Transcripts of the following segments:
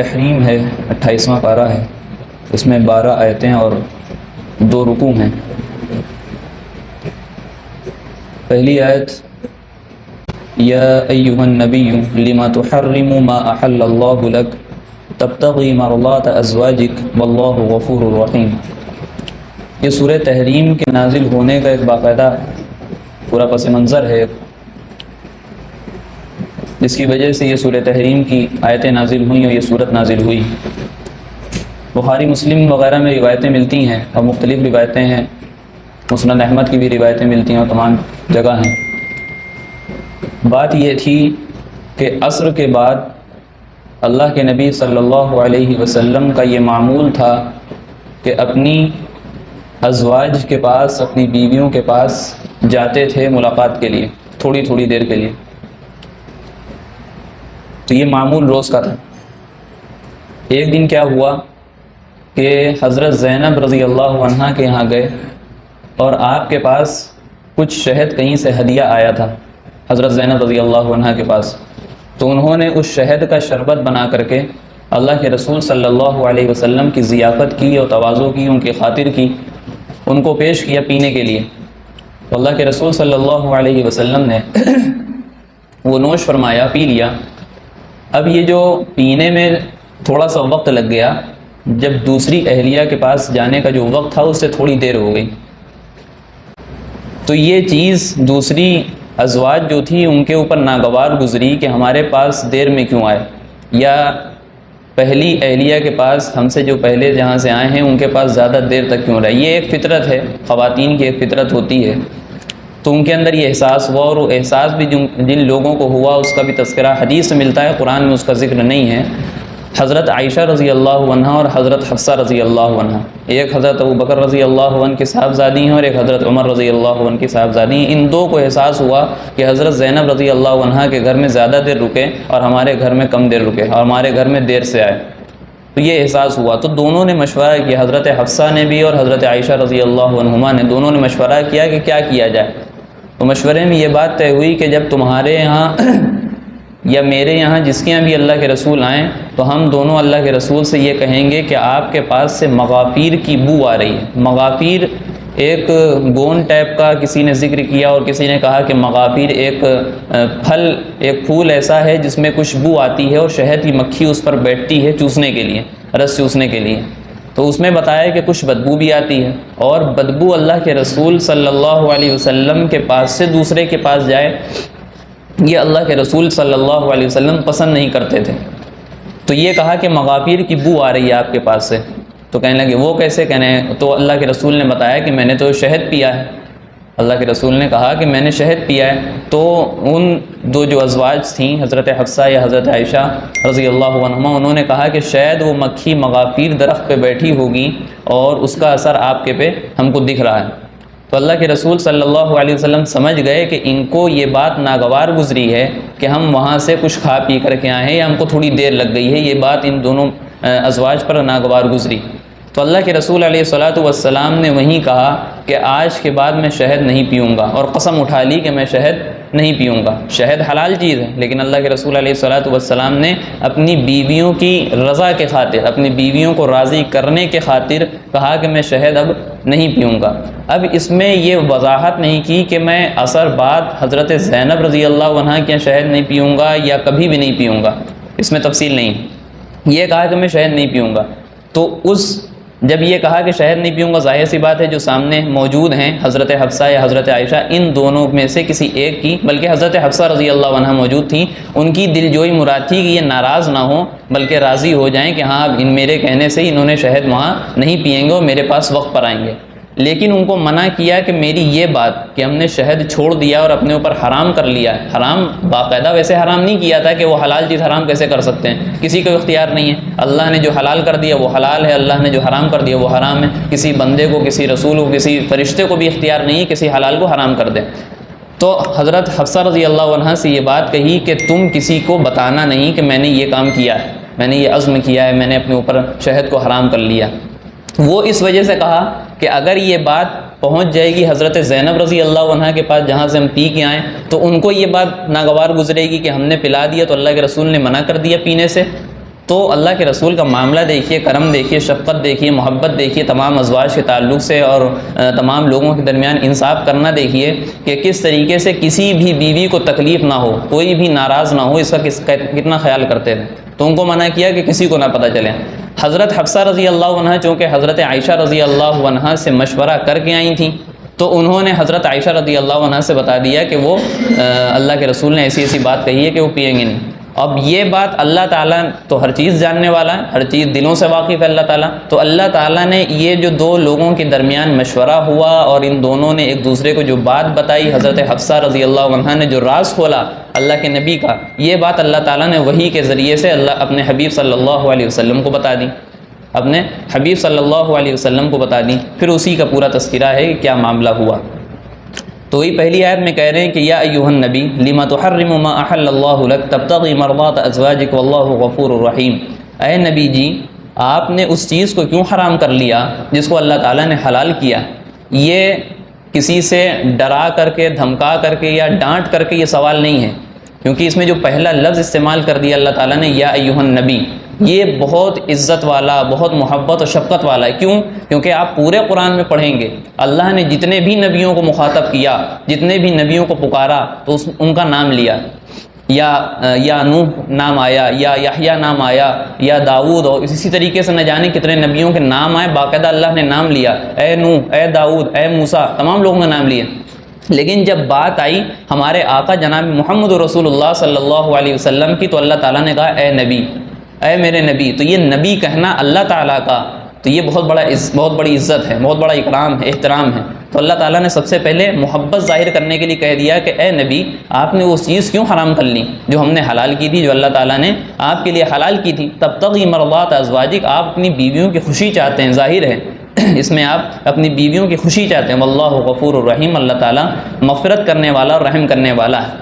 تحریم ہے، 28واں پارہ ہے، اس میں 12 آیتیں اور 2 رکوع ہیں۔ پہلی آیت یا ایھا النبی لما تحرم ما احل اللہ لک تبتغی مرضات ازواجک واللہ غفور رحیم۔ یہ سورہ تحریم کے نازل ہونے کا ایک باقاعدہ پورا پس منظر ہے، جس کی وجہ سے یہ سورہ تحریم کی آیتیں نازل ہوئیں اور یہ سورت نازل ہوئی۔ بخاری مسلم وغیرہ میں روایتیں ملتی ہیں اور مختلف روایتیں ہیں، مسند احمد کی بھی روایتیں ملتی ہیں اور تمام جگہ ہیں۔ بات یہ تھی کہ عصر کے بعد اللہ کے نبی صلی اللہ علیہ وسلم کا یہ معمول تھا کہ اپنی ازواج کے پاس، اپنی بیویوں کے پاس جاتے تھے ملاقات کے لیے، تھوڑی تھوڑی دیر کے لیے۔ تو یہ معمول روز کا تھا۔ ایک دن کیا ہوا کہ حضرت زینب رضی اللہ عنہا کے یہاں گئے اور آپ کے پاس کچھ شہد کہیں سے ہدیہ آیا تھا حضرت زینب رضی اللہ عنہا کے پاس۔ تو انہوں نے اس شہد کا شربت بنا کر کے اللہ کے رسول صلی اللہ علیہ وسلم کی ضیافت کی اور تواضع کی، ان کی خاطر کی، ان کو پیش کیا پینے کے لیے۔ تو اللہ کے رسول صلی اللہ علیہ وسلم نے وہ نوش فرمایا، پی لیا۔ اب یہ جو پینے میں تھوڑا سا وقت لگ گیا، جب دوسری اہلیہ کے پاس جانے کا جو وقت تھا اس سے تھوڑی دیر ہو گئی، تو یہ چیز دوسری ازواج جو تھی ان کے اوپر ناگوار گزری کہ ہمارے پاس دیر میں کیوں آئے، یا پہلی اہلیہ کے پاس ہم سے جو پہلے جہاں سے آئے ہیں ان کے پاس زیادہ دیر تک کیوں رہے۔ یہ ایک فطرت ہے، خواتین کی ایک فطرت ہوتی ہے، تو ان کے اندر یہ احساس ہوا، اور وہ احساس بھی جن لوگوں کو ہوا اس کا بھی تذکرہ حدیث سے ملتا ہے، قرآن میں اس کا ذکر نہیں ہے۔ حضرت عائشہ رضی اللہ عنہا اور حضرت حفصہ رضی اللہ عنہا، ایک حضرت ابوبکر رضی اللہ عنہ کی صاحبزادی ہیں اور ایک حضرت عمر رضی اللہ عنہ کی صاحبزادی ہیں۔ ان دو کو احساس ہوا کہ حضرت زینب رضی اللہ عنہا کے گھر میں زیادہ دیر رکے اور ہمارے گھر میں کم دیر رکے، اور ہمارے گھر میں دیر سے آئے۔ تو یہ احساس ہوا، تو دونوں نے مشورہ کیا، حضرت حفصہ نے بھی اور حضرت عائشہ رضی اللہ عنہما نے، دونوں نے مشورہ کیا کہ کیا کیا جائے۔ تو مشورے میں یہ بات طے ہوئی کہ جب تمہارے یہاں یا میرے یہاں جس کے یہاں بھی اللہ کے رسول آئیں تو ہم دونوں اللہ کے رسول سے یہ کہیں گے کہ آپ کے پاس سے مغافیر کی بو آ رہی ہے۔ مغافیر ایک گون ٹائپ کا کسی نے ذکر کیا، اور کسی نے کہا کہ مغافیر ایک پھول ایسا ہے جس میں کچھ بو آتی ہے اور شہد کی مکھی اس پر بیٹھتی ہے چوسنے کے لیے، رس چوسنے کے لیے۔ تو اس میں بتایا کہ کچھ بدبو بھی آتی ہے، اور بدبو اللہ کے رسول صلی اللہ علیہ وسلم کے پاس سے دوسرے کے پاس جائے، یہ اللہ کے رسول صلی اللہ علیہ وسلم پسند نہیں کرتے تھے۔ تو یہ کہا کہ مغافیر کی بو آ رہی ہے آپ کے پاس سے۔ تو کہنے لگے وہ کیسے؟ کہنے تو اللہ کے رسول نے بتایا کہ میں نے تو شہد پیا ہے۔ اللہ کے رسول نے کہا کہ میں نے شہد پیا ہے۔ تو ان دو جو ازواج تھیں، حضرت حفصہ یا حضرت عائشہ رضی اللہ عنہما، انہوں نے کہا کہ شاید وہ مکھی مغافیر درخت پہ بیٹھی ہوگی اور اس کا اثر آپ کے پہ ہم کو دکھ رہا ہے۔ تو اللہ کے رسول صلی اللہ علیہ وسلم سمجھ گئے کہ ان کو یہ بات ناگوار گزری ہے کہ ہم وہاں سے کچھ کھا پی کر کے آئے ہیں یا ہم کو تھوڑی دیر لگ گئی ہے، یہ بات ان دونوں ازواج پر ناگوار گزری۔ تو اللہ کے رسول علیہ الصلاۃ والسلام نے وہیں کہا کہ آج کے بعد میں شہد نہیں پیوں گا، اور قسم اٹھا لی کہ میں شہد نہیں پیوں گا۔ شہد حلال چیز ہے، لیکن اللہ کے رسول علیہ الصلاۃ والسلام نے اپنی بیویوں کی رضا کے خاطر، اپنی بیویوں کو راضی کرنے کے خاطر کہا کہ میں شہد اب نہیں پیوں گا۔ اب اس میں یہ وضاحت نہیں کی کہ میں عصر بعد حضرت زینب رضی اللہ عنہا کے شہد نہیں پیوں گا یا کبھی بھی نہیں پیوں گا، اس میں تفصیل نہیں۔ یہ کہا کہ میں شہد نہیں پیوں گا، تو جب یہ کہا کہ شہد نہیں پیوں گا، ظاہر سی بات ہے جو سامنے موجود ہیں حضرت حفصہ یا حضرت عائشہ، ان دونوں میں سے کسی ایک کی، بلکہ حضرت حفصہ رضی اللہ عنہا موجود تھیں، ان کی دل جوئی مراد تھی کہ یہ ناراض نہ ہوں بلکہ راضی ہو جائیں کہ ہاں اب میرے کہنے سے انہوں نے شہد وہاں نہیں پئیں گے اور میرے پاس وقت پر آئیں گے۔ لیکن ان کو منع کیا کہ میری یہ بات کہ ہم نے شہد چھوڑ دیا اور اپنے اوپر حرام کر لیا ہے، حرام باقاعدہ ویسے حرام نہیں کیا تھا کہ وہ حلال چیز حرام کیسے کر سکتے ہیں، کسی کو اختیار نہیں ہے۔ اللہ نے جو حلال کر دیا وہ حلال ہے، اللہ نے جو حرام کر دیا وہ حرام ہے۔ کسی بندے کو، کسی رسول کو، کسی فرشتے کو بھی اختیار نہیں ہے کسی حلال کو حرام کر دے۔ تو حضرت حفصہ رضی اللہ عنہا سے یہ بات کہی کہ تم کسی کو بتانا نہیں کہ میں نے یہ کام کیا ہے، میں نے یہ عزم کیا ہے، میں نے اپنے اوپر شہد کو حرام کر لیا۔ وہ اس وجہ سے کہا کہ اگر یہ بات پہنچ جائے گی حضرت زینب رضی اللہ عنہا کے پاس جہاں سے ہم پی کے آئیں، تو ان کو یہ بات ناگوار گزرے گی کہ ہم نے پلا دیا تو اللہ کے رسول نے منع کر دیا پینے سے، تو اللہ کے رسول کا معاملہ دیکھیے، کرم دیکھیے، شفقت دیکھیے، محبت دیکھیے تمام ازواج کے تعلق سے، اور تمام لوگوں کے درمیان انصاف کرنا دیکھیے کہ کس طریقے سے کسی بھی بیوی کو تکلیف نہ ہو، کوئی بھی ناراض نہ ہو، اس کا کتنا خیال کرتے تھے۔ تو ان کو منع کیا کہ کسی کو نہ پتہ چلے۔ حضرت حفصہ رضی اللہ عنہ چونکہ حضرت عائشہ رضی اللہ عنہ سے مشورہ کر کے آئی تھیں، تو انہوں نے حضرت عائشہ رضی اللہ عنہ سے بتا دیا کہ وہ اللہ کے رسول نے ایسی ایسی بات کہی ہے کہ وہ پئیں گے نہیں۔ اب یہ بات اللہ تعالیٰ تو ہر چیز جاننے والا ہے، ہر چیز دلوں سے واقف ہے اللہ تعالیٰ، تو اللہ تعالیٰ نے یہ جو دو لوگوں کے درمیان مشورہ ہوا اور ان دونوں نے ایک دوسرے کو جو بات بتائی، حضرت حفصہ رضی اللہ عنہ نے جو راز کھولا اللہ کے نبی کا، یہ بات اللہ تعالیٰ نے وحی کے ذریعے سے اپنے حبیب صلی اللہ علیہ وسلم کو بتا دی، اپنے حبیب صلی اللہ علیہ وسلم کو بتا دی۔ پھر اسی کا پورا تذکرہ ہے کہ کیا معاملہ ہوا۔ تو وہی پہلی آیت میں کہہ رہے ہیں کہ یا ایھا النبی لما تحرم ما احل اللہ لک تبتغی مرضات ازواجک واللہ غفور الرحیم، اے نبی جی آپ نے اس چیز کو کیوں حرام کر لیا جس کو اللہ تعالیٰ نے حلال کیا؟ یہ کسی سے ڈرا کر کے، دھمکا کر کے یا ڈانٹ کر کے یہ سوال نہیں ہے، کیونکہ اس میں جو پہلا لفظ استعمال کر دیا اللہ تعالیٰ نے یا ایھا النبی، یہ بہت عزت والا، بہت محبت اور شفقت والا ہے۔ کیوں؟ کیونکہ آپ پورے قرآن میں پڑھیں گے اللہ نے جتنے بھی نبیوں کو مخاطب کیا، جتنے بھی نبیوں کو پکارا تو ان کا نام لیا، یا نوح نام آیا، یا یحییٰ نام آیا، یا داؤد، اور اسی طریقے سے نہ جانے کتنے نبیوں کے نام آئے، باقاعدہ اللہ نے نام لیا، اے نوح، اے داؤد، اے موسیٰ، تمام لوگوں کا نام لیا۔ لیکن جب بات آئی ہمارے آقا جناب محمد رسول اللہ صلی اللہ علیہ وسلم کی، تو اللہ تعالیٰ نے کہا اے نبی، اے میرے نبی۔ تو یہ نبی کہنا اللہ تعالیٰ کا، تو یہ بہت بڑی عزت ہے، بہت بڑا اکرام ہے، احترام ہے۔ تو اللہ تعالیٰ نے سب سے پہلے محبت ظاہر کرنے کے لیے کہہ دیا کہ اے نبی آپ نے وہ چیز کیوں حرام کر لی جو ہم نے حلال کی تھی، جو اللہ تعالیٰ نے آپ کے لیے حلال کی تھی۔ تبتغی مرضات ازواجک، آپ اپنی بیویوں کی خوشی چاہتے ہیں، ظاہر ہے اس میں آپ اپنی بیویوں کی خوشی چاہتے ہیں۔ واللہ غفور الرحیم، اللہ تعالیٰ مغفرت کرنے والا اور رحم کرنے والا ہے۔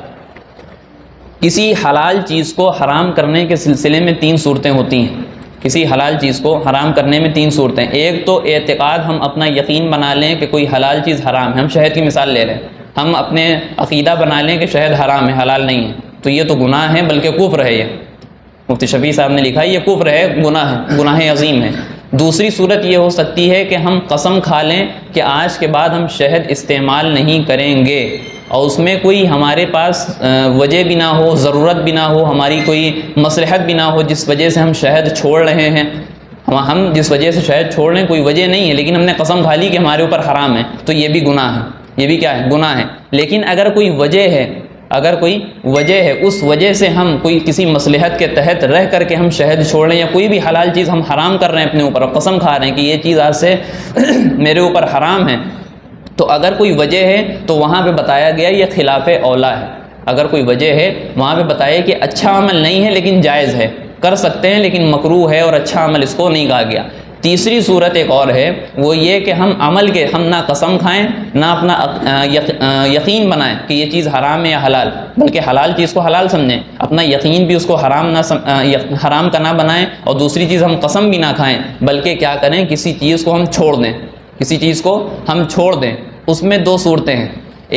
کسی حلال چیز کو حرام کرنے کے سلسلے میں تین صورتیں ہوتی ہیں۔ کسی حلال چیز کو حرام کرنے میں تین صورتیں، ایک تو اعتقاد، ہم اپنا یقین بنا لیں کہ کوئی حلال چیز حرام ہے۔ ہم شہد کی مثال لے رہے ہیں، ہم اپنے عقیدہ بنا لیں کہ شہد حرام ہے، حلال نہیں ہے، تو یہ تو گناہ ہے، بلکہ کفر ہے۔ یہ مفتی شفیع صاحب نے لکھا ہے یہ کفر ہے، گناہ ہے، گناہ عظیم ہے۔ دوسری صورت یہ ہو سکتی ہے کہ ہم قسم کھا لیں کہ آج کے بعد ہم شہد استعمال نہیں کریں گے، اور اس میں کوئی ہمارے پاس وجہ بھی نہ ہو، ضرورت بھی نہ ہو، ہماری کوئی مصلحت بھی نہ ہو جس وجہ سے ہم شہد چھوڑ رہے ہیں۔ ہم جس وجہ سے شہد چھوڑ رہے ہیں کوئی وجہ نہیں ہے، لیکن ہم نے قسم کھا لی کہ ہمارے اوپر حرام ہے، تو یہ بھی گناہ ہے، یہ بھی کیا ہے؟ گناہ ہے۔ لیکن اگر کوئی وجہ ہے، اگر کوئی وجہ ہے، اس وجہ سے ہم کوئی کسی مصلحت کے تحت رہ کر کے ہم شہد چھوڑ رہے ہیں، یا کوئی بھی حلال چیز ہم حرام کر رہے ہیں اپنے اوپر اور قسم کھا رہے ہیں کہ یہ چیز آج سے میرے اوپر حرام ہے، تو اگر کوئی وجہ ہے تو وہاں پہ بتایا گیا یہ خلاف اولا ہے۔ اگر کوئی وجہ ہے وہاں پہ بتایا کہ اچھا عمل نہیں ہے لیکن جائز ہے، کر سکتے ہیں لیکن مکروہ ہے اور اچھا عمل اس کو نہیں کہا گیا۔ تیسری صورت ایک اور ہے، وہ یہ کہ ہم عمل کے، ہم نہ قسم کھائیں نہ اپنا یقین بنائیں کہ یہ چیز حرام ہے یا حلال، بلکہ حلال چیز کو حلال سمجھیں، اپنا یقین بھی اس کو حرام کا نہ بنائیں، اور دوسری چیز ہم قسم بھی نہ کھائیں، بلکہ کیا کریں، کسی چیز کو ہم چھوڑ دیں، کسی چیز کو ہم چھوڑ دیں۔ اس میں دو صورتیں ہیں،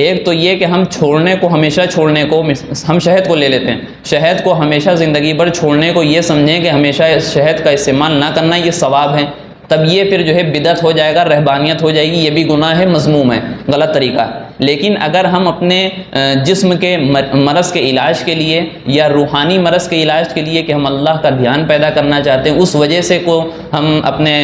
ایک تو یہ کہ ہم چھوڑنے کو، ہمیشہ چھوڑنے کو، ہم شہد کو لے لیتے ہیں، شہد کو ہمیشہ زندگی بھر چھوڑنے کو یہ سمجھیں کہ ہمیشہ شہد کا استعمال نہ کرنا یہ ثواب ہے، تب یہ پھر جو ہے بدعت ہو جائے گا، رہبانیت ہو جائے گی، یہ بھی گناہ ہے، مذموم ہے، غلط طریقہ ہے۔ لیکن اگر ہم اپنے جسم کے مرض کے علاج کے لیے یا روحانی مرض کے علاج کے لیے کہ ہم اللہ کا دھیان پیدا کرنا چاہتے ہیں، اس وجہ سے کو ہم اپنے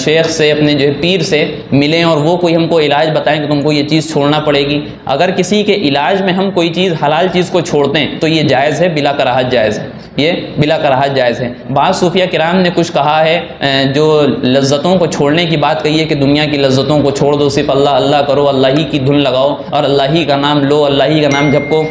شیخ سے، اپنے جو ہے پیر سے ملیں اور وہ کوئی ہم کو علاج بتائیں کہ تم کو یہ چیز چھوڑنا پڑے گی، اگر کسی کے علاج میں ہم کوئی چیز، حلال چیز کو چھوڑتے ہیں تو یہ جائز ہے، بلا کراہت جائز ہے، یہ بلا کراہت جائز ہے۔ بعض صوفیہ کرام نے کچھ کہا ہے، جو لذتوں کو چھوڑنے کی بات کہی ہے کہ دنیا کی لذتوں کو چھوڑ دو، صرف اللہ اللہ کرو، اللہ ہی کی دھن لگاؤ اور اللہ ہی کا نام لو، اللہ ہی کا نام جپو،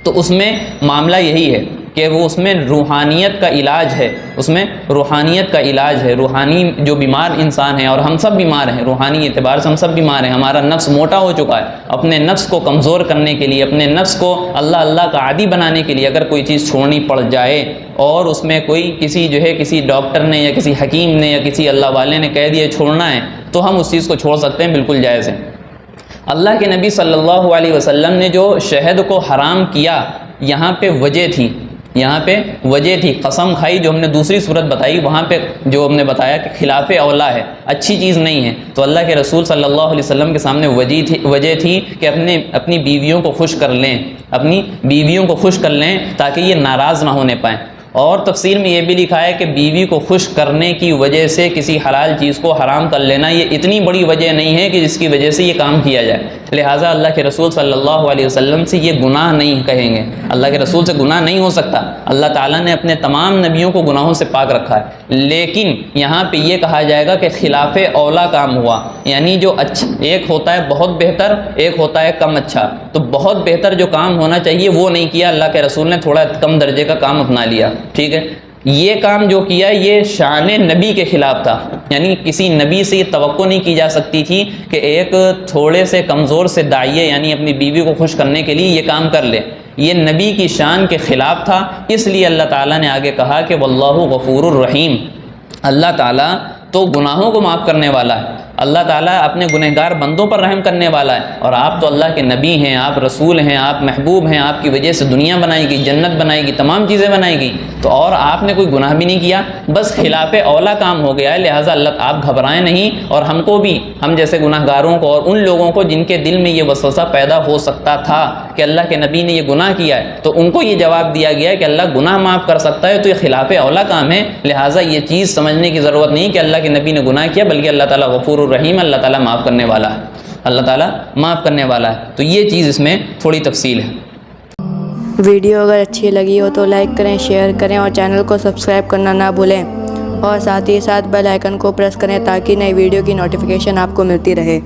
تو اس میں معاملہ یہی ہے کہ وہ اس میں روحانیت کا علاج ہے، اس میں روحانیت کا علاج ہے۔ روحانی جو بیمار انسان ہے، اور ہم سب بیمار ہیں، روحانی اعتبار سے ہم سب بیمار ہیں، ہمارا نفس موٹا ہو چکا ہے، اپنے نفس کو کمزور کرنے کے لیے، اپنے نفس کو اللہ کا عادی بنانے کے لیے اگر کوئی چیز چھوڑنی پڑ جائے، اور اس میں کوئی کسی ڈاکٹر نے یا کسی حکیم نے یا کسی اللہ والے نے کہہ دیا چھوڑنا ہے، تو ہم اس چیز کو چھوڑ سکتے ہیں، بالکل جائز ہے۔ اللہ کے نبی صلی اللہ علیہ وسلم نے جو شہد کو حرام کیا، یہاں پہ وجہ تھی، یہاں پہ وجہ تھی قسم کھائی، جو ہم نے دوسری صورت بتائی وہاں پہ جو ہم نے بتایا کہ خلاف اولا ہے، اچھی چیز نہیں ہے، تو اللہ کے رسول صلی اللہ علیہ وسلم کے سامنے وجہ تھی کہ اپنی بیویوں کو خوش کر لیں، اپنی بیویوں کو خوش کر لیں تاکہ یہ ناراض نہ ہونے پائیں۔ اور تفسیر میں یہ بھی لکھا ہے کہ بیوی کو خوش کرنے کی وجہ سے کسی حلال چیز کو حرام کر لینا یہ اتنی بڑی وجہ نہیں ہے کہ جس کی وجہ سے یہ کام کیا جائے، لہٰذا اللہ کے رسول صلی اللہ علیہ وسلم سے یہ گناہ نہیں کہیں گے، اللہ کے رسول سے گناہ نہیں ہو سکتا، اللہ تعالیٰ نے اپنے تمام نبیوں کو گناہوں سے پاک رکھا ہے، لیکن یہاں پہ یہ کہا جائے گا کہ خلاف اولا کام ہوا، یعنی جو اچھا ایک ہوتا ہے بہت بہتر، ایک ہوتا ہے کم اچھا، تو بہت بہتر جو کام ہونا چاہیے وہ نہیں کیا، اللہ کے رسول نے تھوڑا کم درجے کا کام اپنا لیا، ٹھیک ہے۔ یہ کام جو کیا یہ شان نبی کے خلاف تھا، یعنی کسی نبی سے یہ توقع نہیں کی جا سکتی تھی کہ ایک تھوڑے سے کمزور سے داعیے یعنی اپنی بیوی کو خوش کرنے کے لیے یہ کام کر لے، یہ نبی کی شان کے خلاف تھا، اس لیے اللہ تعالیٰ نے آگے کہا کہ واللہ غفور الرحیم، اللہ تعالیٰ تو گناہوں کو معاف کرنے والا ہے، اللہ تعالیٰ اپنے گنہگار بندوں پر رحم کرنے والا ہے، اور آپ تو اللہ کے نبی ہیں، آپ رسول ہیں، آپ محبوب ہیں، آپ کی وجہ سے دنیا بنائی گئی، جنت بنائی گئی، تمام چیزیں بنائی گئی، تو اور آپ نے کوئی گناہ بھی نہیں کیا، بس خلاف اولا کام ہو گیا ہے، لہٰذا اللہ آپ گھبرائیں نہیں، اور ہم کو بھی، ہم جیسے گناہ گاروں کو اور ان لوگوں کو جن کے دل میں یہ وسوسہ پیدا ہو سکتا تھا کہ اللہ کے نبی نے یہ گناہ کیا ہے، تو ان کو یہ جواب دیا گیا ہے کہ اللہ گناہ معاف کر سکتا ہے، تو یہ خلاف اولا کام ہے، لہٰذا یہ چیز سمجھنے کی ضرورت نہیں کہ اللہ کے نبی نے گناہ کیا، بلکہ اللہ تعالیٰ غفور الرحیم، اللہ تعالیٰ معاف کرنے والا ہے، اللہ تعالیٰ معاف کرنے والا ہے، تو یہ چیز اس میں تھوڑی تفصیل ہے۔ ویڈیو اگر اچھی لگی ہو تو لائک کریں، شیئر کریں اور چینل کو سبسکرائب کرنا نہ بھولیں، اور ساتھ ہی ساتھ بیل آئیکن کو پریس کریں تاکہ نئی ویڈیو کی نوٹیفیکیشن آپ کو ملتی رہے۔